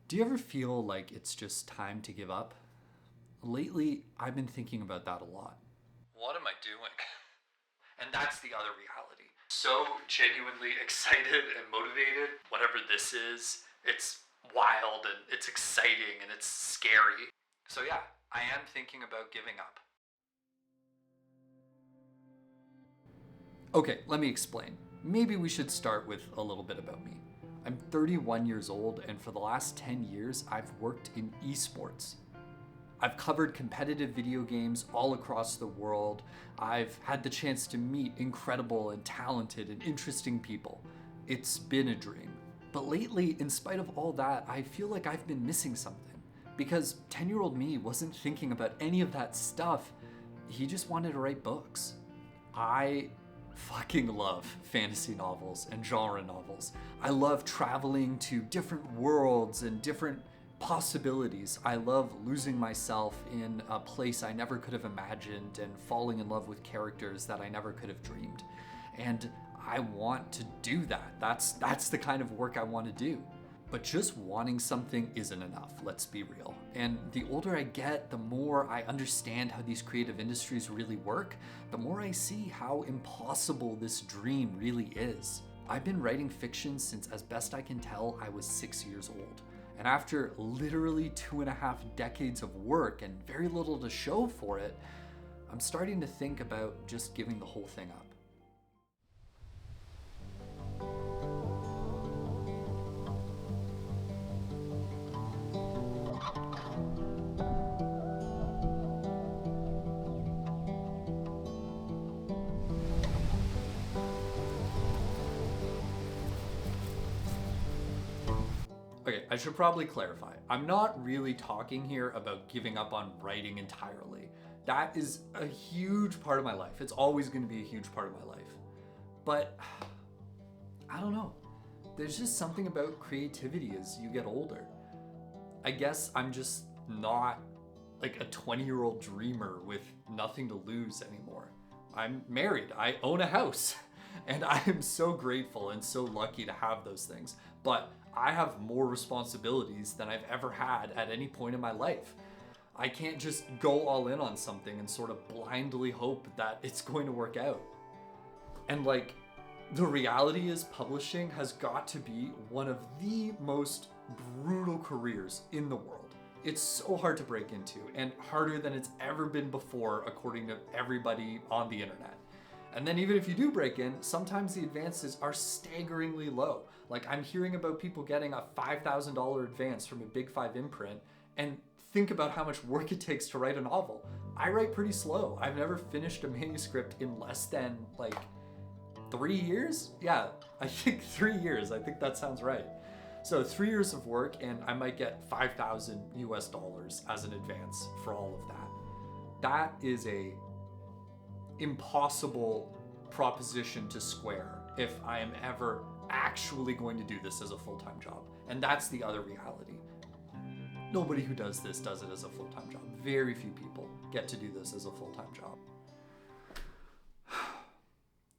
Do you ever feel like it's just time to give up? Lately, I've been thinking about that a lot. What am I doing? And that's the other reality. So genuinely excited and motivated, whatever this is, it's wild and it's exciting and it's scary. So, yeah, I am thinking about giving up. Okay, let me explain. Maybe we should start with a little bit about me. I'm 31 years old, and for the last 10 years, I've worked in esports. I've covered competitive video games all across the world. I've had the chance to meet incredible and talented and interesting people. It's been a dream. But lately, in spite of all that, I feel like I've been missing something. Because 10-year-old me wasn't thinking about any of that stuff. He just wanted to write books. I fucking love fantasy novels and genre novels. I love traveling to different worlds and different possibilities. I love losing myself in a place I never could have imagined and falling in love with characters that I never could have dreamed. And I want to do that. That's the kind of work I want to do. But just wanting something isn't enough, let's be real. And the older I get, the more I understand how these creative industries really work, the more I see how impossible this dream really is. I've been writing fiction since, as best I can tell, I was 6 years old. And after literally 2.5 decades of work and very little to show for it, I'm starting to think about just giving the whole thing up. Okay, I should probably clarify. I'm not really talking here about giving up on writing entirely. That is a huge part of my life. It's always going to be a huge part of my life. But I don't know. There's just something about creativity as you get older. I guess I'm just not like a 20-year-old dreamer with nothing to lose anymore. I'm married. I own a house. And I am so grateful and so lucky to have those things. But I have more responsibilities than I've ever had at any point in my life. I can't just go all in on something and sort of blindly hope that it's going to work out. And like, the reality is publishing has got to be one of the most brutal careers in the world. It's so hard to break into and harder than it's ever been before, according to everybody on the internet. And then even if you do break in, sometimes the advances are staggeringly low. Like, I'm hearing about people getting a $5,000 advance from a Big Five imprint, and think about how much work it takes to write a novel. I write pretty slow. I've never finished a manuscript in less than like 3 years? Yeah, I think 3 years. I think that sounds right. So 3 years of work, and I might get $5,000 as an advance for all of that. That is a impossible proposition to square if I am ever actually going to do this as a full-time job. And that's the other reality. Nobody who does this does it as a full-time job. Very few people get to do this as a full-time job.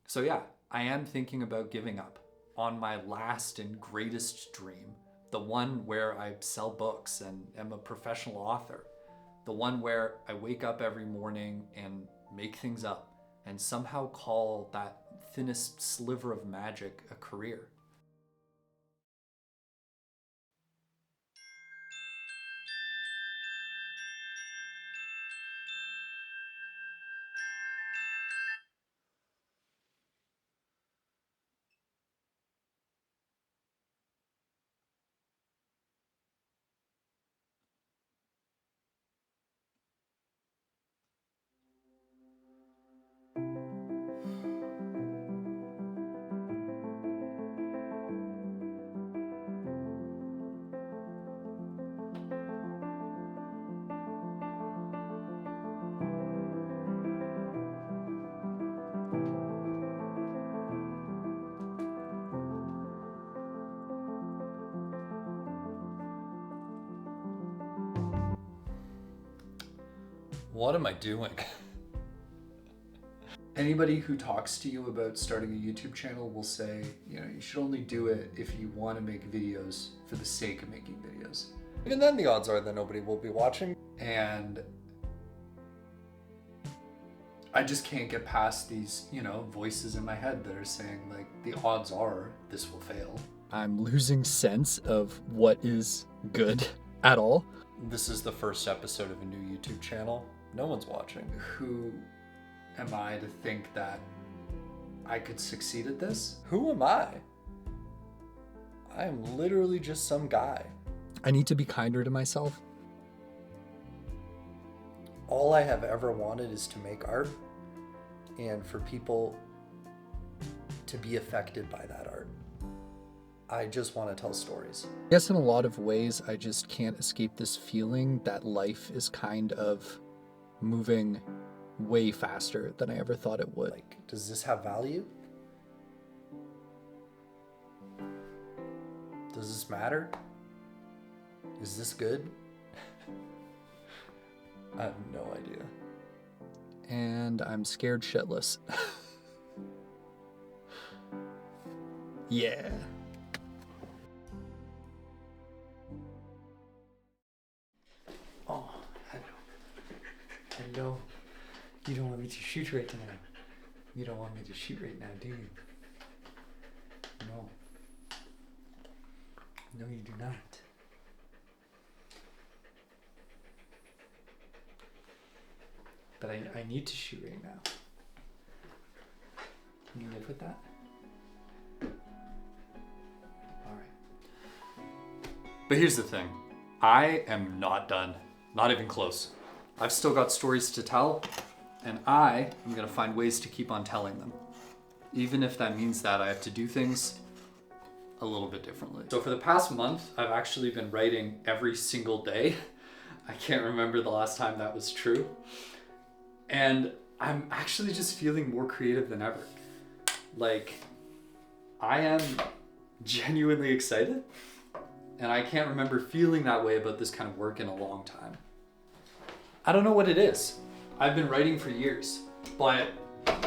So yeah, I am thinking about giving up on my last and greatest dream, the one where I sell books and am a professional author, the one where I wake up every morning and make things up and somehow call that thinnest sliver of magic a career. What am I doing? Anybody who talks to you about starting a YouTube channel will say, you know, you should only do it if you want to make videos for the sake of making videos. Even then, the odds are that nobody will be watching. And I just can't get past these, you know, voices in my head that are saying, like, the odds are this will fail. I'm losing sense of what is good at all. This is the first episode of a new YouTube channel. No one's watching. Who am I to think that I could succeed at this? Who am I? I am literally just some guy. I need to be kinder to myself. All I have ever wanted is to make art and for people to be affected by that art. I just want to tell stories. I guess in a lot of ways, I just can't escape this feeling that life is kind of moving way faster than I ever thought it would. Like, does this have value? Does this matter? Is this good? I have no idea. And I'm scared shitless. Yeah. Oh, hello. Hello. You don't want me to shoot right now. You don't want me to shoot right now, do you? No. No, you do not. But I need to shoot right now. Can you live with that? Alright. But here's the thing. I am not done. Not even close. I've still got stories to tell, and I am gonna find ways to keep on telling them. Even if that means that I have to do things a little bit differently. So for the past month, I've actually been writing every single day. I can't remember the last time that was true. And I'm actually just feeling more creative than ever. Like, I am genuinely excited, and I can't remember feeling that way about this kind of work in a long time. I don't know what it is. I've been writing for years, but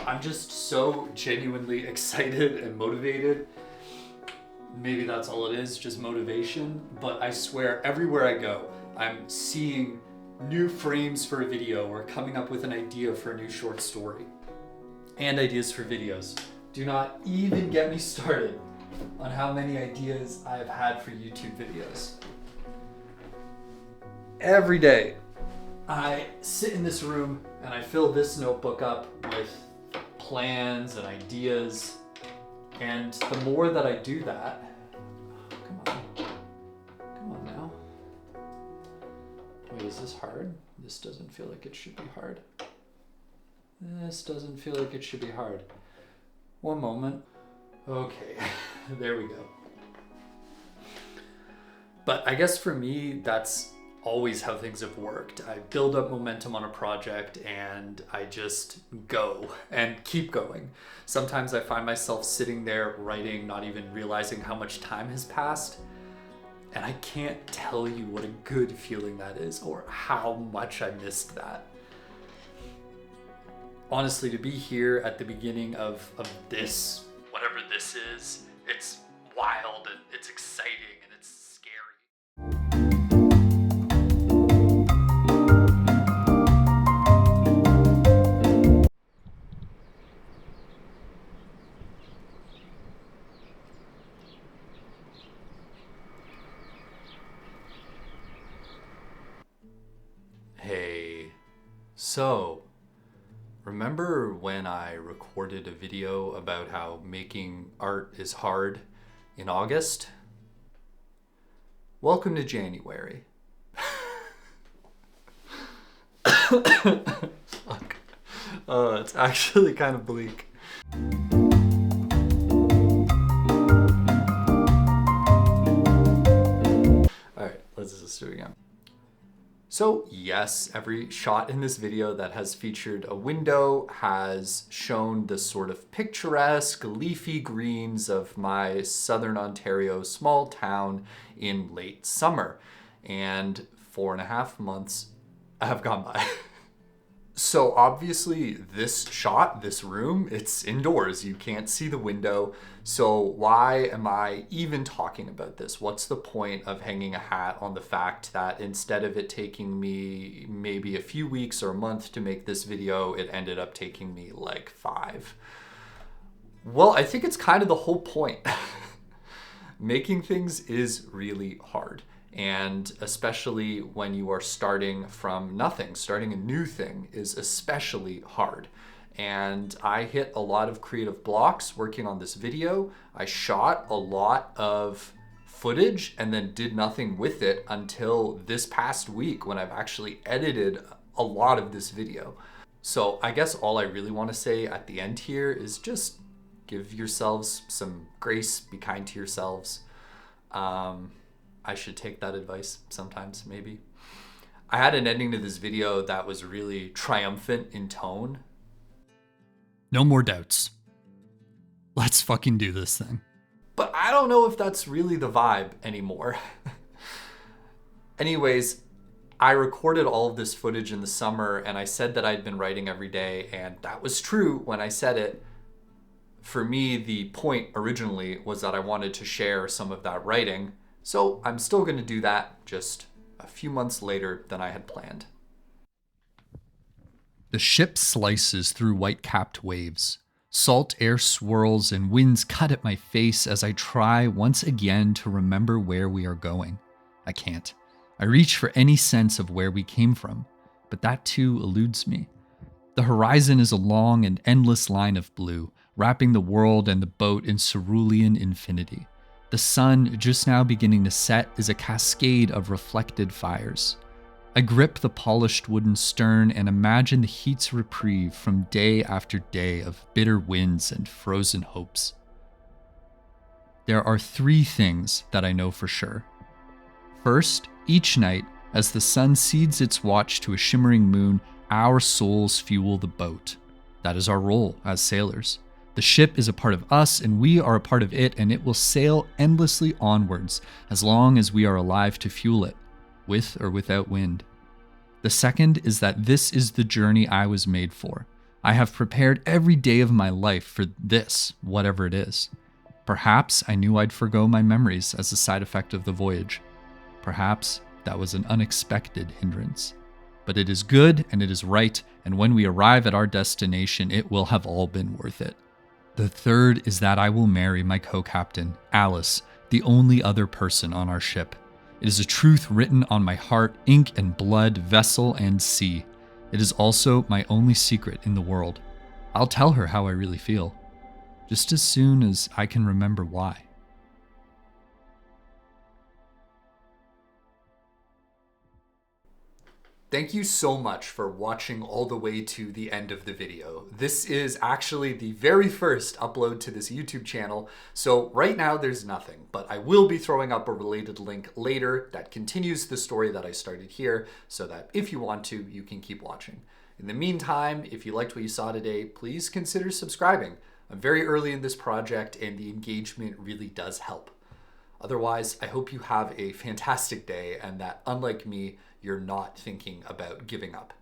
I'm just so genuinely excited and motivated. Maybe that's all it is, just motivation. But I swear, everywhere I go, I'm seeing new frames for a video or coming up with an idea for a new short story. And ideas for videos. Do not even get me started on how many ideas I have had for YouTube videos. Every day, I sit in this room and I fill this notebook up with plans and ideas. And the more that I do that, come on now. Wait, is this hard? This doesn't feel like it should be hard. This doesn't feel like it should be hard. One moment. Okay, there we go. But I guess for me, that's always how things have worked. I build up momentum on a project and I just go and keep going. Sometimes I find myself sitting there writing, not even realizing how much time has passed. And I can't tell you what a good feeling that is or how much I missed that. Honestly, to be here at the beginning of this, whatever this is, it's wild and it's exciting and it's scary. Hey, so remember when I recorded a video about how making art is hard in August? Welcome to January. Fuck. Oh, it's actually kind of bleak. Alright, let's just do it again. So yes, every shot in this video that has featured a window has shown the sort of picturesque leafy greens of my Southern Ontario small town in late summer. And 4.5 months have gone by. So obviously this shot, this room, it's indoors. You can't see the window. So why am I even talking about this? What's the point of hanging a hat on the fact that instead of it taking me maybe a few weeks or a month to make this video, it ended up taking me like 5? Well, I think it's kind of the whole point. Making things is really hard. And especially when you are starting from nothing, starting a new thing is especially hard. And I hit a lot of creative blocks working on this video. I shot a lot of footage and then did nothing with it until this past week when I've actually edited a lot of this video. So I guess all I really want to say at the end here is just give yourselves some grace, be kind to yourselves. I should take that advice sometimes, maybe. I had an ending to this video that was really triumphant in tone. No more doubts. Let's fucking do this thing. But I don't know if that's really the vibe anymore. Anyways, I recorded all of this footage in the summer and I said that I'd been writing every day, and that was true when I said it. For me, the point originally was that I wanted to share some of that writing. So I'm still going to do that, just a few months later than I had planned. The ship slices through white-capped waves. Salt air swirls and winds cut at my face as I try once again to remember where we are going. I can't. I reach for any sense of where we came from, but that too eludes me. The horizon is a long and endless line of blue, wrapping the world and the boat in cerulean infinity. The sun, just now beginning to set, is a cascade of reflected fires. I grip the polished wooden stern and imagine the heat's reprieve from day after day of bitter winds and frozen hopes. There are 3 things that I know for sure. First, each night, as the sun cedes its watch to a shimmering moon, our souls fuel the boat. That is our role as sailors. The ship is a part of us, and we are a part of it, and it will sail endlessly onwards as long as we are alive to fuel it, with or without wind. The second is that this is the journey I was made for. I have prepared every day of my life for this, whatever it is. Perhaps I knew I'd forgo my memories as a side effect of the voyage. Perhaps that was an unexpected hindrance. But it is good and it is right, and when we arrive at our destination, it will have all been worth it. The third is that I will marry my co-captain, Alice, the only other person on our ship. It is a truth written on my heart, ink and blood, vessel and sea. It is also my only secret in the world. I'll tell her how I really feel, just as soon as I can remember why. Thank you so much for watching all the way to the end of the video. This is actually the very first upload to this YouTube channel, so right now there's nothing, but I will be throwing up a related link later that continues the story that I started here, so that if you want to, you can keep watching. In the meantime, if you liked what you saw today, please consider subscribing. I'm very early in this project and the engagement really does help. Otherwise, I hope you have a fantastic day and that, unlike me, you're not thinking about giving up.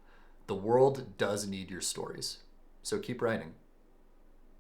The world does need your stories, so keep writing.